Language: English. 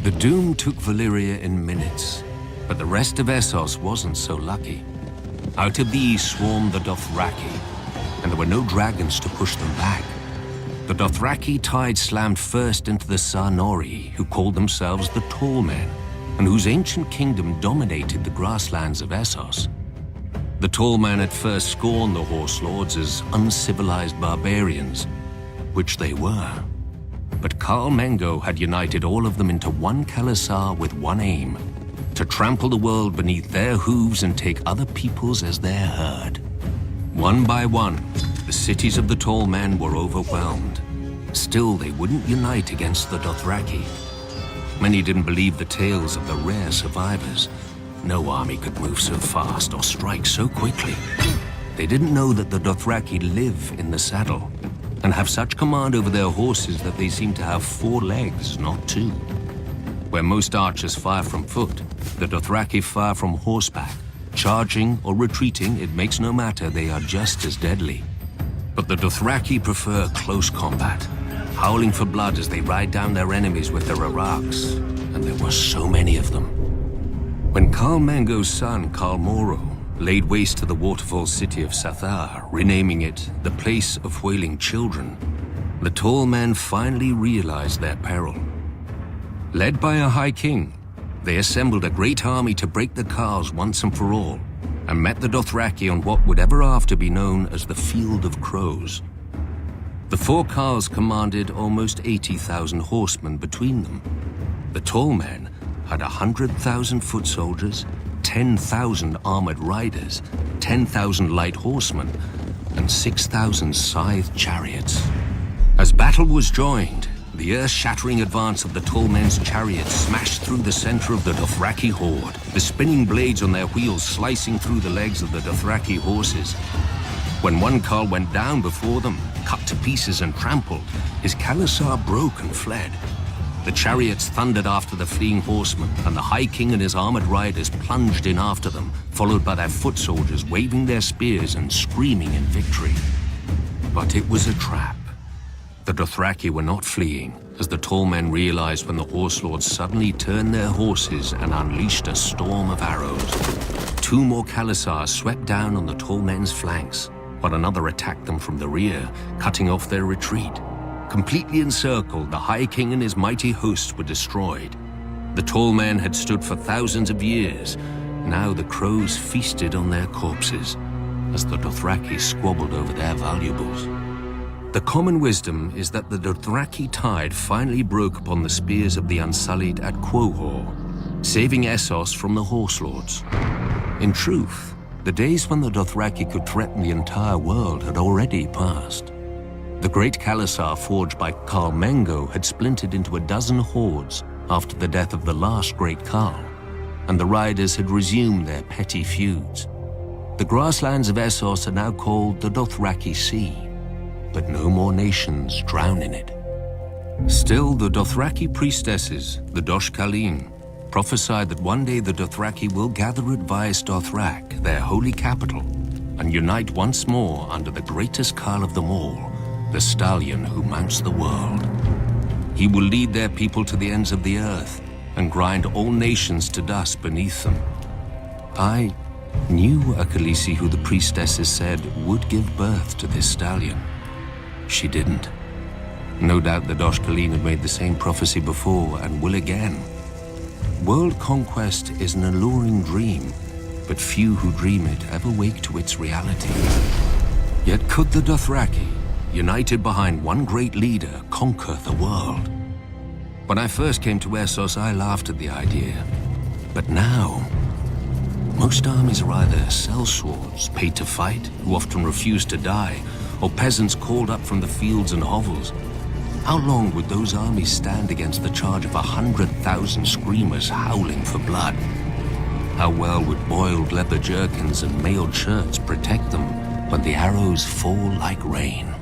The doom took Valyria in minutes, but the rest of Essos wasn't so lucky. Out of the east swarmed the Dothraki, and there were no dragons to push them back. The Dothraki tide slammed first into the Sarnori, who called themselves the Tall Men, and whose ancient kingdom dominated the grasslands of Essos. The Tall Men at first scorned the Horse Lords as uncivilized barbarians, which they were. But Khal Mengo had united all of them into one Khalasar with one aim: to trample the world beneath their hooves and take other peoples as their herd. One by one, the cities of the Tall Men were overwhelmed. Still, they wouldn't unite against the Dothraki. Many didn't believe the tales of the rare survivors. No army could move so fast or strike so quickly. They didn't know that the Dothraki live in the saddle and have such command over their horses that they seem to have 4 legs, not 2. Where most archers fire from foot, the Dothraki fire from horseback. Charging or retreating, it makes no matter, they are just as deadly. But the Dothraki prefer close combat, howling for blood as they ride down their enemies with their araks, and there were so many of them. When Khal Mengo's son, Khal Moro, laid waste to the waterfall city of Sathar, renaming it the Place of Wailing Children, the Tall Men finally realized their peril. Led by a High King, they assembled a great army to break the Khals once and for all, and met the Dothraki on what would ever after be known as the Field of Crows. The 4 Khals commanded almost 80,000 horsemen between them. The Tall Men had 100,000 foot soldiers, 10,000 armored riders, 10,000 light horsemen, and 6,000 scythed chariots. As battle was joined, the earth-shattering advance of the Tall Men's chariots smashed through the center of the Dothraki horde, the spinning blades on their wheels slicing through the legs of the Dothraki horses. When one Khal went down before them, cut to pieces and trampled, his Khalasar broke and fled. The chariots thundered after the fleeing horsemen, and the High King and his armored riders plunged in after them, followed by their foot soldiers waving their spears and screaming in victory. But it was a trap. The Dothraki were not fleeing, as the Tall Men realized when the Horse Lords suddenly turned their horses and unleashed a storm of arrows. 2 more Khalasars swept down on the Tall Men's flanks, but another attacked them from the rear, cutting off their retreat. Completely encircled, the High King and his mighty hosts were destroyed. The Tall Men had stood for thousands of years. Now the crows feasted on their corpses, as the Dothraki squabbled over their valuables. The common wisdom is that the Dothraki tide finally broke upon the spears of the Unsullied at Quohor, saving Essos from the Horse Lords. In truth, the days when the Dothraki could threaten the entire world had already passed. The great Khalasar forged by Khal Mengo had splintered into a dozen hordes after the death of the last great Khal, and the riders had resumed their petty feuds. The grasslands of Essos are now called the Dothraki Sea, but no more nations drown in it. Still, the Dothraki priestesses, the Dosh Khaleen, prophesied that one day the Dothraki will gather at Vaes Dothrak, their holy capital, and unite once more under the greatest Khal of them all, the stallion who mounts the world. He will lead their people to the ends of the earth and grind all nations to dust beneath them. I knew a Khaleesi who the priestesses said would give birth to this stallion. She didn't. No doubt the Dosh Khaleen had made the same prophecy before and will again. World conquest is an alluring dream, but few who dream it ever wake to its reality. Yet could the Dothraki, united behind one great leader, conquer the world? When I first came to Essos, I laughed at the idea. But now, most armies are either sellswords paid to fight, who often refuse to die, or peasants called up from the fields and hovels. How long would those armies stand against the charge of 100,000 screamers howling for blood? How well would boiled leather jerkins and mailed shirts protect them when the arrows fall like rain?